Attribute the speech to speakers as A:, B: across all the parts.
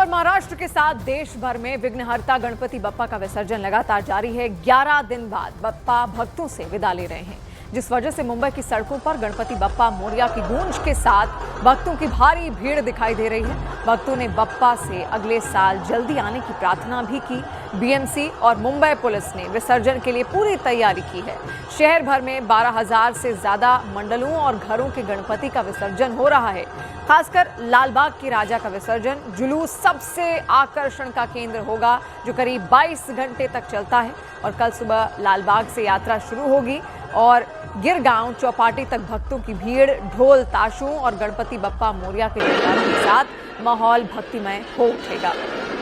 A: और महाराष्ट्र के साथ देश भर में विघ्नहर्ता गणपति बप्पा का विसर्जन लगातार जारी है। 11 दिन बाद बप्पा भक्तों से विदा ले रहे हैं, जिस वजह से मुंबई की सड़कों पर गणपति बप्पा मोरिया की गूंज के साथ भक्तों की भारी भीड़ दिखाई दे रही है। भक्तों ने बप्पा से अगले साल जल्दी आने की प्रार्थना भी की। बीएमसी और मुंबई पुलिस ने विसर्जन के लिए पूरी तैयारी की है। शहर भर में 12,000 से ज्यादा मंडलों और घरों के गणपति का विसर्जन हो रहा है। खासकर लालबाग की राजा का विसर्जन जुलूस सबसे आकर्षण का केंद्र होगा, जो करीब 22 घंटे तक चलता है। और कल सुबह लालबाग से यात्रा शुरू होगी और गिरगांव चौपाटी तक भक्तों की भीड़, ढोल ताशों और गणपति बप्पा मोरिया के जयकारों के साथ माहौल भक्तिमय हो उठेगा।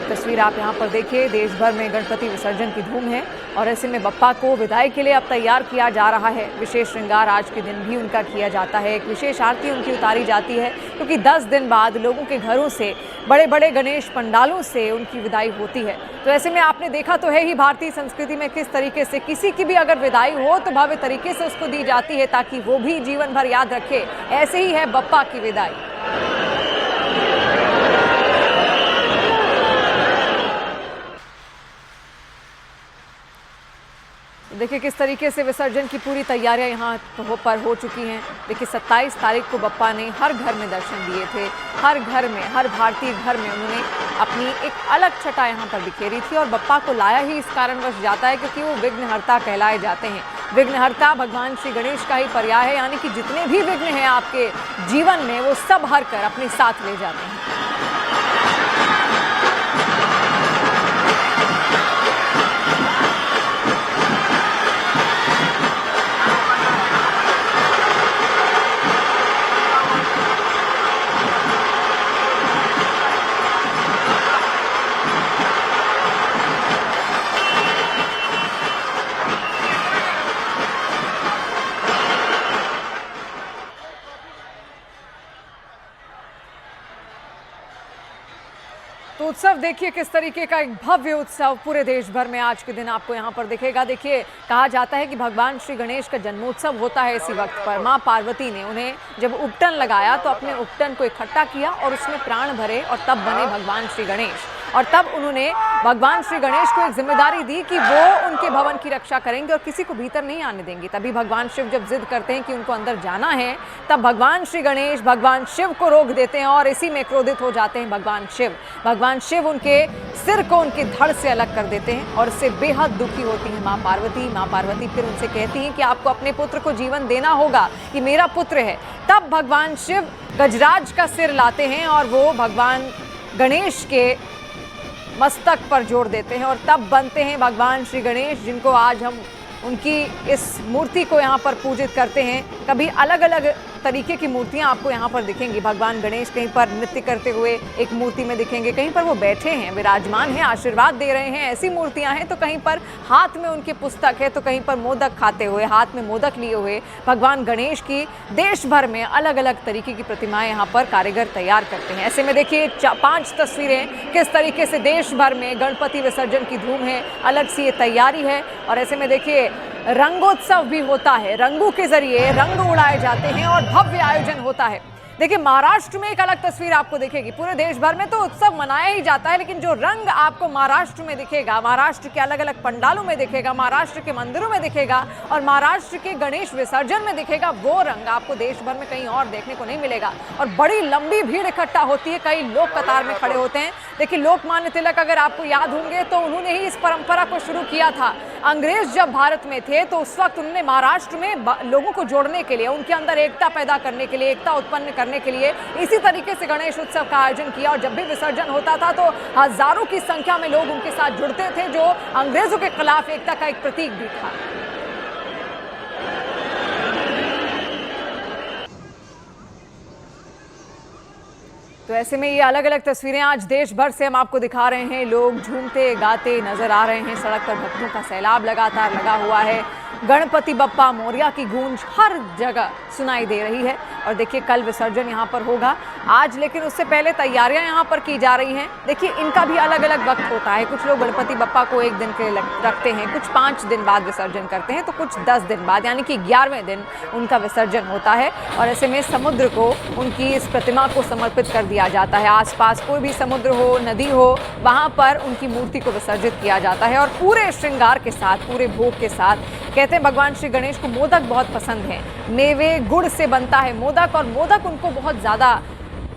A: तस्वीर आप यहाँ पर देखिए, देश भर में गणपति विसर्जन की धूम है और ऐसे में बप्पा को विदाई के लिए अब तैयार किया जा रहा है। विशेष श्रृंगार आज के दिन भी उनका किया जाता है। एक विशेष आरती उनकी उतारी जाती है, क्योंकि 10 दिन बाद लोगों के घरों से, बड़े बड़े गणेश पंडालों से उनकी विदाई होती है। तो ऐसे में आपने देखा तो है ही भारतीय संस्कृति में किस तरीके से किसी की भी अगर विदाई हो तो भव्य तरीके से उसको दी जाती है, ताकि वो भी जीवन भर याद रखे। ऐसे ही है बप्पा की विदाई। देखिए किस तरीके से विसर्जन की पूरी तैयारियां यहाँ पर हो चुकी हैं। देखिए 27 तारीख को बप्पा ने हर घर में दर्शन दिए थे। हर घर में, हर भारतीय घर में उन्होंने अपनी एक अलग छटा यहाँ पर बिखेरी थी। और बप्पा को लाया ही इस कारणवश जाता है क्योंकि वो विघ्नहर्ता कहलाए जाते हैं। विघ्नहर्ता भगवान श्री गणेश का ही पर्याय है, यानी कि जितने भी विघ्न हैं आपके जीवन में वो सब हर कर अपने साथ ले जाते हैं। तो उत्सव देखिए किस तरीके का एक भव्य उत्सव पूरे देश भर में आज के दिन आपको यहाँ पर दिखेगा। देखिए कहा जाता है कि भगवान श्री गणेश का जन्मोत्सव होता है इसी वक्त पर। माँ पार्वती ने उन्हें जब उपटन लगाया तो अपने उपटन को इकट्ठा किया और उसमें प्राण भरे और तब बने भगवान श्री गणेश। और तब उन्होंने भगवान श्री गणेश को एक जिम्मेदारी दी कि वो उनके भवन की रक्षा करेंगे और किसी को भीतर नहीं आने देंगे। तभी भगवान शिव जब जिद करते हैं कि उनको अंदर जाना है, तब भगवान श्री गणेश भगवान शिव को रोक देते हैं और इसी में क्रोधित हो जाते हैं भगवान शिव। भगवान शिव उनके सिर को उनकी धड़ से अलग कर देते हैं और इससे बेहद दुखी होती है माँ पार्वती। माँ पार्वती फिर उनसे कहती हैं कि आपको अपने पुत्र को जीवन देना होगा, कि मेरा पुत्र है। तब भगवान शिव गजराज का सिर लाते हैं और वो भगवान गणेश के मस्तक पर जोड़ देते हैं और तब बनते हैं भगवान श्री गणेश, जिनको आज हम उनकी इस मूर्ति को यहाँ पर पूजित करते हैं। कभी अलग अलग तरीके की मूर्तियाँ आपको यहाँ पर दिखेंगी। भगवान गणेश कहीं पर नृत्य करते हुए एक मूर्ति में दिखेंगे, कहीं पर वो बैठे हैं, विराजमान हैं, आशीर्वाद दे रहे हैं, ऐसी मूर्तियाँ हैं। तो कहीं पर हाथ में उनकी पुस्तक है, तो कहीं पर मोदक खाते हुए, हाथ में मोदक लिए हुए भगवान गणेश की देश भर में अलग अलग तरीके की प्रतिमाएं यहाँ पर कारीगर तैयार करते हैं। ऐसे में देखिए 5 तस्वीरें किस तरीके से देश भर में गणपति विसर्जन की धूम है, अलग सी ये तैयारी है। और ऐसे में देखिए रंगोत्सव भी होता है, रंगों के जरिए रंग उड़ाए जाते हैं और भव्य आयोजन होता है। देखिए महाराष्ट्र में एक अलग तस्वीर आपको दिखेगी। पूरे देश भर में तो उत्सव मनाया ही जाता है, लेकिन जो रंग आपको महाराष्ट्र में दिखेगा, महाराष्ट्र के अलग अलग पंडालों में दिखेगा, महाराष्ट्र के मंदिरों में दिखेगा और महाराष्ट्र के गणेश विसर्जन में दिखेगा, वो रंग आपको देश भर में कहीं और देखने को नहीं मिलेगा। और बड़ी लंबी भीड़ इकट्ठा होती है, कई लोग कतार में खड़े होते हैं। देखिए लोकमान्य तिलक अगर आपको याद होंगे तो उन्होंने ही इस परंपरा को शुरू किया था। अंग्रेज जब भारत में थे तो उस वक्त उन्होंने महाराष्ट्र में लोगों को जोड़ने के लिए, उनके अंदर एकता पैदा करने के लिए, एकता उत्पन्न करने के लिए इसी तरीके से गणेश उत्सव का आयोजन किया। और जब भी विसर्जन होता था तो हजारों की संख्या में लोग उनके साथ जुड़ते थे, जो अंग्रेजों के खिलाफ एकता का एक प्रतीक भी था। तो ऐसे में ये अलग अलग तस्वीरें आज देश भर से हम आपको दिखा रहे हैं। लोग झूमते गाते नजर आ रहे हैं, सड़क पर भक्तों का सैलाब लगातार लगा हुआ है। गणपति बप्पा मोरिया की गूंज हर जगह सुनाई दे रही है। और देखिए कल विसर्जन यहाँ पर होगा आज, लेकिन उससे पहले तैयारियां यहाँ पर की जा रही हैं। देखिए इनका भी अलग अलग वक्त होता है, कुछ लोग गणपति बप्पा को एक दिन के लिए रखते हैं, कुछ 5 दिन बाद विसर्जन करते हैं, तो कुछ 10 दिन बाद यानी कि 11वें दिन उनका विसर्जन होता है। और ऐसे में समुद्र को उनकी इस प्रतिमा को समर्पित कर दिया जाता है। आसपास कोई भी समुद्र हो, नदी हो, वहां पर उनकी मूर्ति को विसर्जित किया जाता है और पूरे श्रृंगार के साथ, पूरे भोग के साथ। कहते हैं भगवान श्री गणेश को मोदक बहुत पसंद है, मेवे गुड़ से बनता है मोदक, और मोदक उनको बहुत ज़्यादा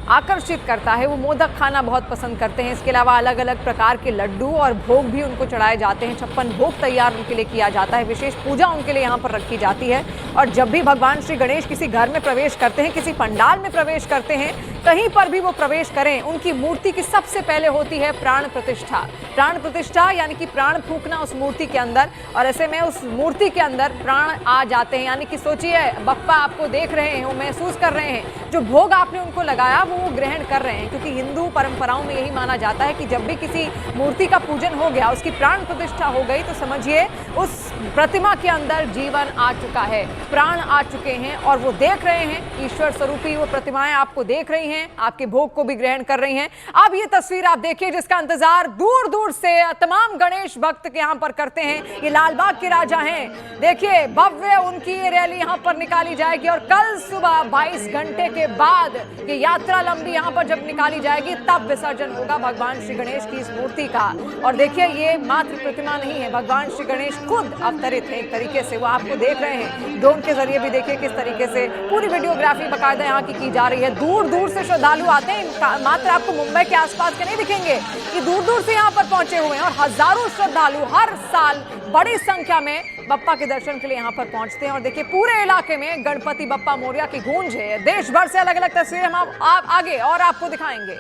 A: आकर्षित करता है। वो मोदक खाना बहुत पसंद करते हैं। इसके अलावा अलग अलग प्रकार के लड्डू और भोग भी उनको चढ़ाए जाते हैं। 56 भोग तैयार उनके लिए किया जाता है। विशेष पूजा उनके लिए यहाँ पर रखी जाती है। और जब भी भगवान श्री गणेश किसी घर में प्रवेश करते हैं, किसी पंडाल में प्रवेश करते हैं, कहीं पर भी वो प्रवेश करें, उनकी मूर्ति की सबसे पहले होती है प्राण प्रतिष्ठा। प्राण प्रतिष्ठा यानी कि प्राण फूंकना उस मूर्ति के अंदर, और ऐसे में उस मूर्ति के अंदर प्राण आ जाते हैं। यानी कि सोचिए बप्पा आपको देख रहे हैं, वो महसूस कर रहे हैं, जो भोग आपने उनको लगाया वो ग्रहण कर रहे हैं। क्योंकि हिंदू परंपराओं में यही माना जाता है कि जब भी किसी मूर्ति का पूजन हो गया, उसकी प्राण प्रतिष्ठा हो गई, तो समझिए उस प्रतिमा के अंदर जीवन आ चुका है, प्राण आ चुके हैं और वो देख रहे हैं। ईश्वर स्वरूपी वो प्रतिमाएं आपको देख रही हैं, आपके भोग को भी ग्रहण कर रही हैं। अब ये तस्वीर आप देखिए जिसका इंतजार दूर दूर से तमाम गणेश भक्त के यहाँ पर करते हैं। ये लालबाग के राजा हैं। देखिए भव्य उनकी ये रैली यहाँ पर निकाली जाएगी और कल सुबह 22 घंटे के बाद ये यात्रा लंबी यहाँ पर जब निकाली जाएगी, तब विसर्जन होगा भगवान श्री गणेश की इस मूर्ति का। और देखिए ये मात्र प्रतिमा नहीं है, भगवान श्री गणेश खुद अवतरित है एक तरीके से, वो आपको देख रहे हैं। ड्रोन के जरिए भी देखिए किस तरीके से पूरी वीडियोग्राफी बाकायदा यहाँ की जा रही है। दूर दूर से श्रद्धालु आते हैं, मात्र आपको मुंबई के आसपास के नहीं दिखेंगे, ये दूर दूर से यहाँ पर पहुंचे हुए हैं। और हजारों श्रद्धालु हर साल बड़ी संख्या में बप्पा के दर्शन के लिए यहाँ पर पहुंचते हैं। और देखिए पूरे इलाके में गणपति बप्पा मोरया की गूंज है। देश भर से अलग अलग तस्वीरें हम आप आगे और आपको दिखाएंगे।